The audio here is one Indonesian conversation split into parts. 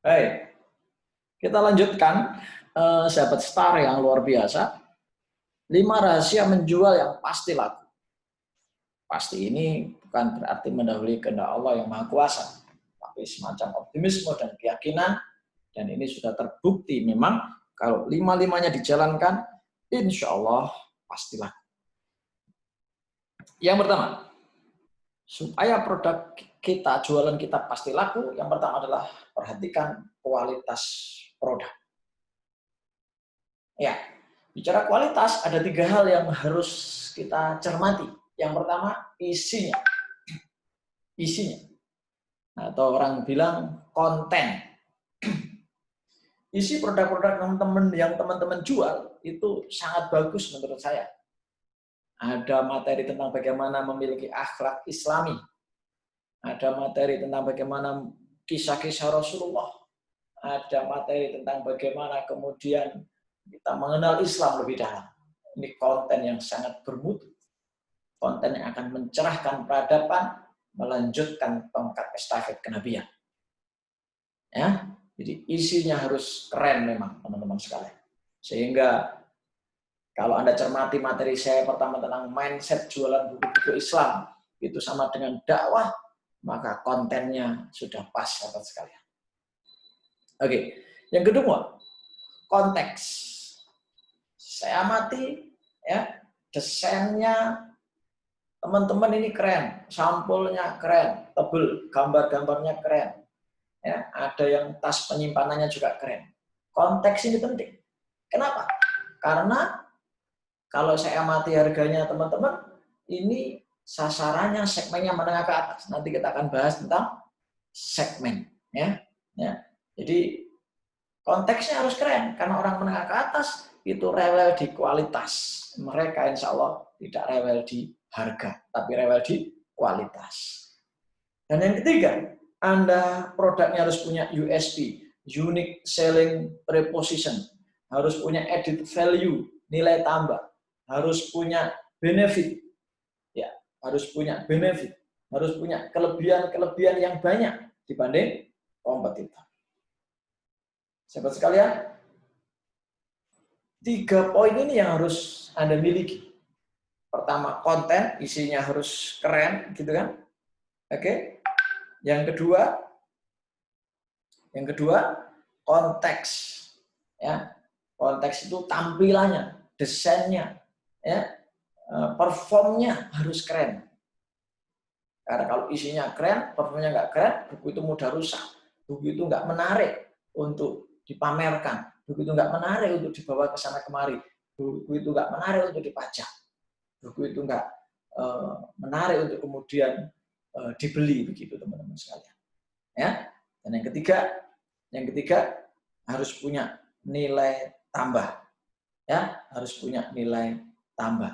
Baik, kita lanjutkan sahabat star yang luar biasa. 5 rahasia menjual yang pasti laku. Pasti ini bukan berarti mendahului kehendak Allah yang Maha Kuasa, tapi semacam optimisme dan keyakinan, dan ini sudah terbukti memang kalau 5-5-nya dijalankan, insya Allah pasti laku. Yang pertama, supaya produk kita, jualan kita pasti laku, yang pertama adalah perhatikan kualitas produk. Ya, bicara kualitas, ada 3 hal yang harus kita cermati. Yang pertama, isinya. Isinya. Atau orang bilang konten. Isi produk-produk teman-teman yang teman-teman jual itu sangat bagus menurut saya. Ada materi tentang bagaimana memiliki akhlak Islami. Ada materi tentang bagaimana kisah-kisah Rasulullah. Ada materi tentang bagaimana kemudian kita mengenal Islam lebih dalam. Ini konten yang sangat bermutu. Konten yang akan mencerahkan peradaban, melanjutkan tongkat estafet kenabian. Ya, jadi isinya harus keren memang teman-teman sekalian. Sehingga kalau Anda cermati materi saya pertama tentang mindset jualan buku-buku Islam, itu sama dengan dakwah, maka kontennya sudah pas sahabat sekalian. Oke, yang kedua, konteks. Saya amati ya, desainnya teman-teman ini keren, sampulnya keren, tebel, gambar-gambarnya keren. Ya, ada yang tas penyimpanannya juga keren. Konteks ini penting. Kenapa? Karena kalau saya amati harganya teman-teman, ini sasarannya segmennya menengah ke atas. Nanti kita akan bahas tentang segmen. Ya. Jadi konteksnya harus keren, karena orang menengah ke atas itu rewel di kualitas. Mereka insya Allah tidak rewel di harga, tapi rewel di kualitas. Dan yang ketiga, Anda produknya harus punya USP, Unique Selling Proposition, harus punya added value, nilai tambah, harus punya benefit, ya, harus punya benefit, harus punya kelebihan-kelebihan yang banyak dibanding kompetitor. Sahabat sekalian, 3 poin ini yang harus Anda miliki. Pertama, konten, isinya harus keren, gitu kan? Oke. Yang kedua, konteks. Ya. Konteks itu tampilannya, desainnya, ya, performnya harus keren. Karena kalau isinya keren, performnya nggak keren, buku itu mudah rusak. Buku itu nggak menarik untuk dipamerkan. Buku itu nggak menarik untuk dibawa ke sana kemari. Buku itu nggak menarik untuk dipajang. Buku itu nggak menarik untuk kemudian dibeli, begitu teman-teman sekalian. Ya. Dan yang ketiga harus punya nilai tambah. Ya, harus punya nilai tambah.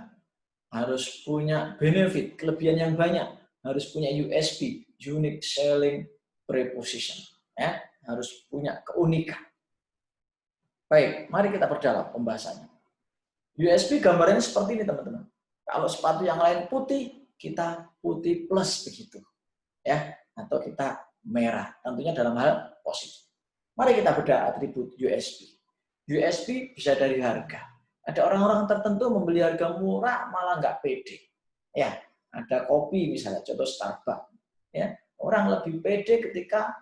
Harus punya benefit, kelebihan yang banyak. Harus punya USP, Unique Selling Proposition. Ya, harus punya keunikan. Baik, mari kita perdalam pembahasannya. USP gambarnya seperti ini teman-teman. Kalau sepatu yang lain putih, kita putih plus begitu. Ya, atau kita merah. Tentunya dalam hal positif. Mari kita bedah atribut USP. USP bisa dari harga. Ada orang-orang tertentu membeli harga murah malah nggak pede. Ya, ada kopi misalnya, contoh Starbucks. Ya, orang lebih pede ketika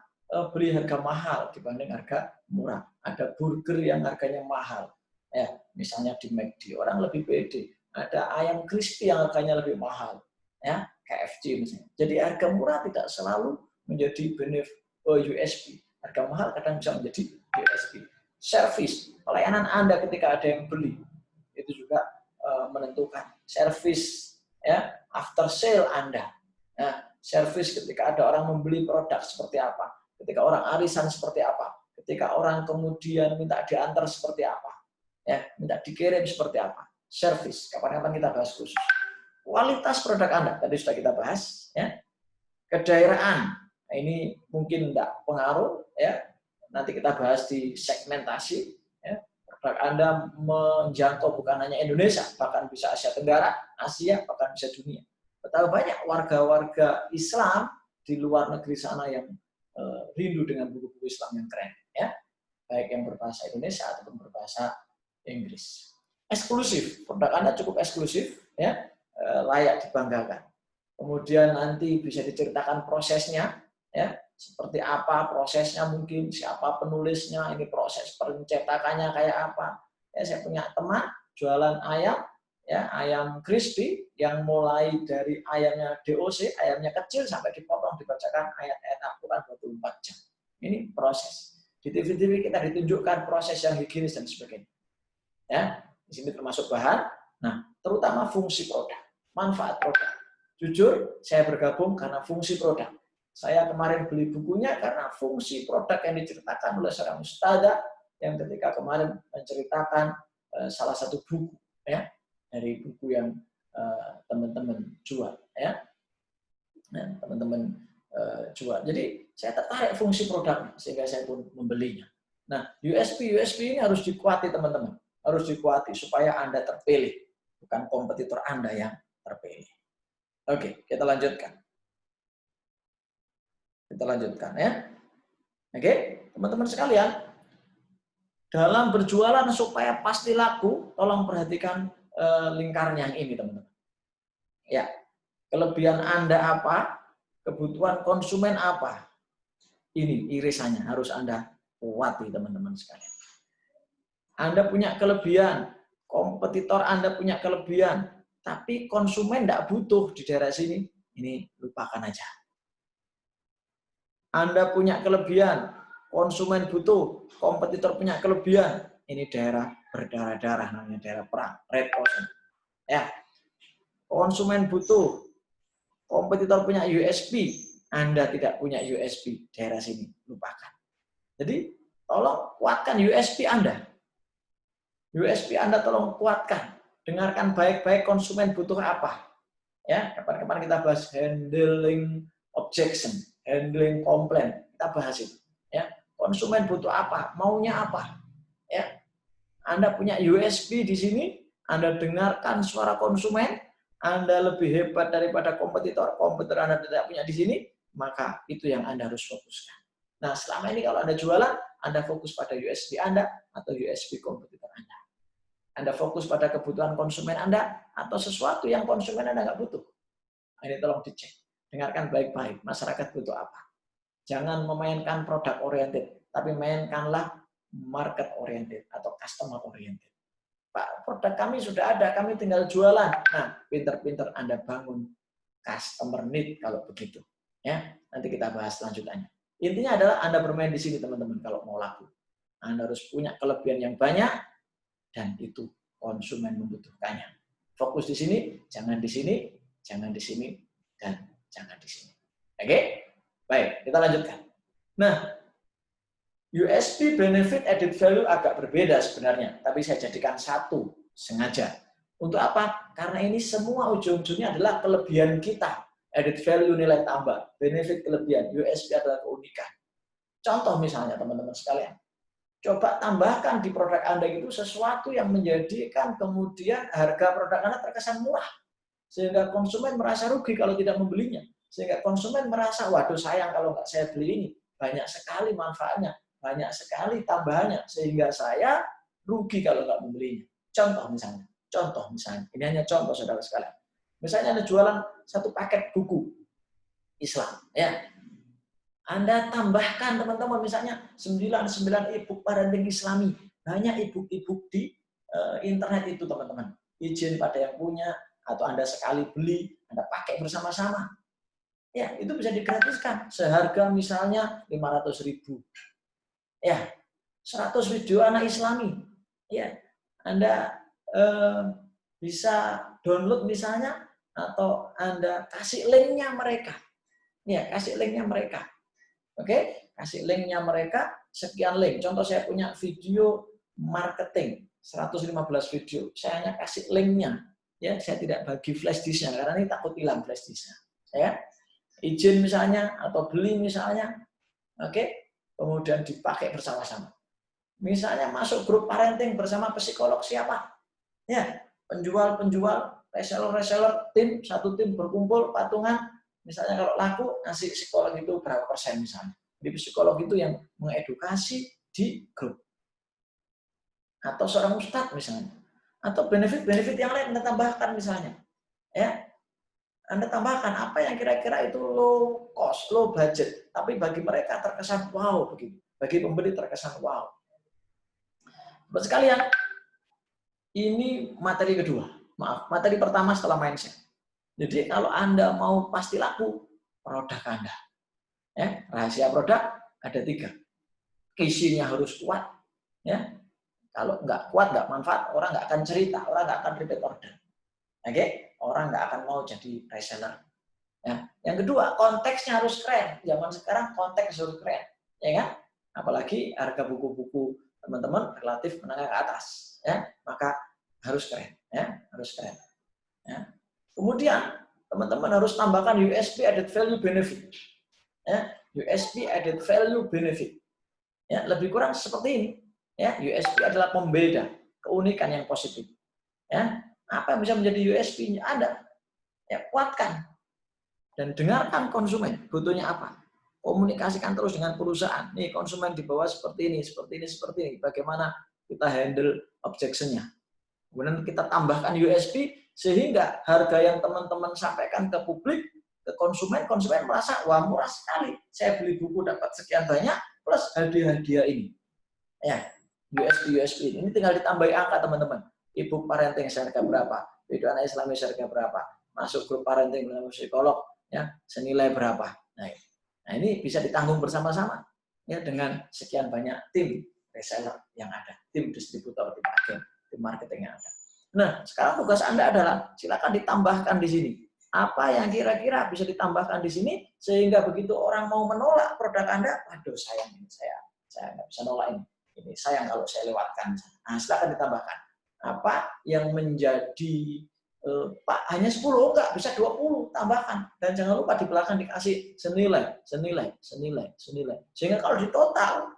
beli harga mahal dibanding harga murah. Ada burger yang harganya mahal. Ya, misalnya di McD, orang lebih pede. Ada ayam crispy yang harganya lebih mahal. Ya, KFC misalnya. Jadi harga murah tidak selalu menjadi benefit USP. Harga mahal kadang bisa menjadi USP. Service, pelayanan Anda ketika ada yang beli, itu juga menentukan. Service, ya, after sale Anda. Ya, service ketika ada orang membeli produk seperti apa. Ketika orang arisan seperti apa. Ketika orang kemudian minta diantar seperti apa. Ya, minta dikirim seperti apa. Service, kapan-kapan kita bahas khusus. Kualitas produk Anda, tadi sudah kita bahas. Ya. Kedaerahan, nah, ini mungkin tidak pengaruh. Ya. Nanti kita bahas di segmentasi. Ya. Produk Anda menjangkau bukan hanya Indonesia, bahkan bisa Asia Tenggara, Asia, bahkan bisa dunia. Betapa banyak warga-warga Islam di luar negeri sana yang rindu dengan buku-buku Islam yang keren, ya, baik yang berbahasa Indonesia ataupun berbahasa Inggris. Eksklusif, produk Anda cukup eksklusif, ya, layak dibanggakan. Kemudian nanti bisa diceritakan prosesnya, ya, seperti apa prosesnya, mungkin siapa penulisnya, ini proses pencetakannya kayak apa. Ya, saya punya teman jualan ayam, ya, ayam crispy yang mulai dari ayamnya DOC, ayamnya kecil sampai dipotong dibacakan ayat-ayat Al-Quran 24 jam. Ini proses. Di TV-TV kita ditunjukkan proses yang higienis dan sebagainya. Ya, di sini termasuk bahan. Nah, terutama fungsi produk, manfaat produk. Jujur, saya bergabung karena fungsi produk. Saya kemarin beli bukunya karena fungsi produk yang diceritakan oleh seorang ustadzah yang ketika kemarin menceritakan salah satu buku, ya, dari buku yang teman-teman jual, ya, nah, teman-teman jual. Jadi saya tertarik fungsi produknya sehingga saya pun membelinya. Nah, USP ini harus dikuati teman-teman, harus dikuati supaya Anda terpilih, bukan kompetitor Anda yang terpilih. Oke, kita lanjutkan. Kita lanjutkan, ya. Oke, teman-teman sekalian, dalam berjualan supaya pasti laku, tolong perhatikan lingkaran yang ini, teman-teman. Ya, kelebihan Anda apa? Kebutuhan konsumen apa? Ini irisannya harus Anda kuati, teman-teman sekalian. Anda punya kelebihan, kompetitor Anda punya kelebihan, tapi konsumen tidak butuh di daerah sini, ini lupakan aja. Anda punya kelebihan, konsumen butuh, kompetitor punya kelebihan, ini daerah berdarah-darah, namanya daerah perang, red ocean. Ya, konsumen butuh, kompetitor punya USP, Anda tidak punya USP, daerah sini, lupakan. Jadi, tolong kuatkan USP Anda. USP Anda tolong kuatkan. Dengarkan baik-baik konsumen butuh apa. Ya, kapan-kapan kita bahas handling objection, handling komplain, kita bahas itu. Ya, konsumen butuh apa, maunya apa. Ya, Anda punya USP di sini, Anda dengarkan suara konsumen, Anda lebih hebat daripada kompetitor Anda tidak punya di sini, maka itu yang Anda harus fokuskan. Nah, selama ini kalau Anda jualan, Anda fokus pada USP Anda atau USP kompetitor Anda. Anda fokus pada kebutuhan konsumen Anda atau sesuatu yang konsumen Anda nggak butuh. Ini tolong dicek. Dengarkan baik-baik, masyarakat butuh apa. Jangan memainkan produk oriented, tapi mainkanlah market oriented atau customer oriented. Pak, produk kami sudah ada, kami tinggal jualan. Nah, pinter-pinter Anda bangun customer need kalau begitu. Ya, nanti kita bahas lanjutannya. Intinya adalah Anda bermain di sini, teman-teman, kalau mau laku. Anda harus punya kelebihan yang banyak, dan itu konsumen membutuhkannya. Fokus di sini, jangan di sini, jangan di sini, dan jangan di sini. Oke? Baik, kita lanjutkan. Nah, USP benefit added value agak berbeda sebenarnya, tapi saya jadikan satu sengaja. Untuk apa? Karena ini semua ujung-ujungnya adalah kelebihan kita. Added value nilai tambah, benefit kelebihan, USP adalah keunikan. Contoh misalnya teman-teman sekalian, coba tambahkan di produk Anda itu sesuatu yang menjadikan kemudian harga produk Anda terkesan murah. Sehingga konsumen merasa rugi kalau tidak membelinya. Sehingga konsumen merasa, waduh sayang kalau nggak saya beli ini. Banyak sekali manfaatnya, banyak sekali tambahannya. Sehingga saya rugi kalau nggak membelinya. Contoh misalnya. Ini hanya contoh saudara sekalian. Misalnya Anda jualan satu paket buku Islam. Ya, Anda tambahkan teman-teman misalnya 99 e-book parenting Islami. Banyak e-book di internet itu teman-teman. Izin pada yang punya atau Anda sekali beli, Anda pakai bersama-sama. Ya, itu bisa digratiskan. Seharga misalnya 500.000. Ya, 100 video anak Islami. Ya, Anda bisa download misalnya atau Anda kasih linknya mereka. Ya, kasih linknya mereka. Oke, kasih linknya mereka, sekian link. Contoh saya punya video marketing, 115 video. Saya hanya kasih linknya. Ya, saya tidak bagi flash disknya karena ini takut hilang flash disknya. Ya, izin misalnya atau beli misalnya, oke, kemudian dipakai bersama-sama. Misalnya masuk grup parenting bersama psikolog siapa? Ya, penjual-penjual, reseller-reseller, satu tim berkumpul patungan. Misalnya kalau laku, ngasih psikolog itu berapa persen misalnya. Jadi psikolog itu yang mengedukasi di grup. Atau seorang ustadz misalnya. Atau benefit-benefit yang lain Anda tambahkan misalnya. Ya, Anda tambahkan apa yang kira-kira itu low cost, low budget. Tapi bagi mereka terkesan wow begitu. Bagi pembeli terkesan wow. Buat sekalian, ini materi kedua. Maaf, materi pertama setelah mindset. Jadi kalau Anda mau pasti laku, produk Anda. Ya, rahasia produk ada 3. Isinya harus kuat. Ya, kalau nggak kuat, nggak manfaat, orang nggak akan cerita, orang nggak akan repeat order. Oke, orang nggak akan mau jadi reseller. Ya. Yang kedua, konteksnya harus keren. Zaman sekarang konteks harus keren, ya kan? Apalagi harga buku-buku teman-teman relatif menengah ke atas, ya, maka harus keren, ya, harus keren. Ya. Kemudian teman-teman harus tambahkan USP added value benefit, ya, USP added value benefit, ya, lebih kurang seperti ini, ya, USP adalah pembeda, keunikan yang positif, ya, apa yang bisa menjadi USP-nya Anda, ya, kuatkan. Dan dengarkan konsumen, butuhnya apa. Komunikasikan terus dengan perusahaan. Nih konsumen di bawah seperti ini, seperti ini, seperti ini. Bagaimana kita handle objection-nya. Kemudian kita tambahkan USP, sehingga harga yang teman-teman sampaikan ke publik, ke konsumen, konsumen merasa, wah murah sekali. Saya beli buku dapat sekian banyak, plus hadiah-hadiah ini. Ya, USP ini tinggal ditambahi angka teman-teman. Ibu parenting seharga berapa? Video anak Islami seharga berapa? Masuk grup parenting dengan psikolog, ya senilai berapa. Nah ini bisa ditanggung bersama-sama ya dengan sekian banyak tim reseller yang ada, tim distributor, tim agen, tim marketing yang ada. Nah sekarang tugas Anda adalah silakan ditambahkan di sini. Apa yang kira-kira bisa ditambahkan di sini sehingga begitu orang mau menolak produk Anda, aduh sayang ini saya nggak bisa nolak ini sayang kalau saya lewatkan. Nah silakan ditambahkan. Apa yang menjadi Pak hanya 10, enggak, bisa 20, tambahkan. Dan jangan lupa di belakang dikasih senilai. Sehingga kalau di total,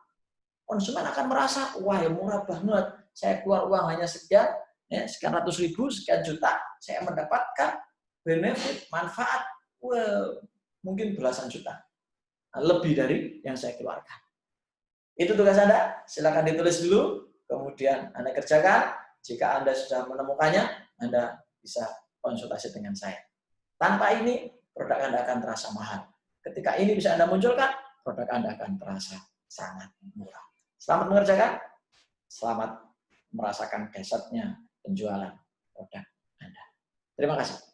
konsumen akan merasa, wah ya murah banget, saya keluar uang hanya sekian, ya, sekian ratus ribu, sekian juta, saya mendapatkan benefit, manfaat, wah, mungkin belasan juta. Lebih dari yang saya keluarkan. Itu tugas Anda, silakan ditulis dulu, kemudian Anda kerjakan. Jika Anda sudah menemukannya, Anda bisa konsultasi dengan saya. Tanpa ini, produk Anda akan terasa mahal. Ketika ini bisa Anda munculkan, produk Anda akan terasa sangat murah. Selamat mengerjakan, selamat merasakan dahsyatnya penjualan produk Anda. Terima kasih.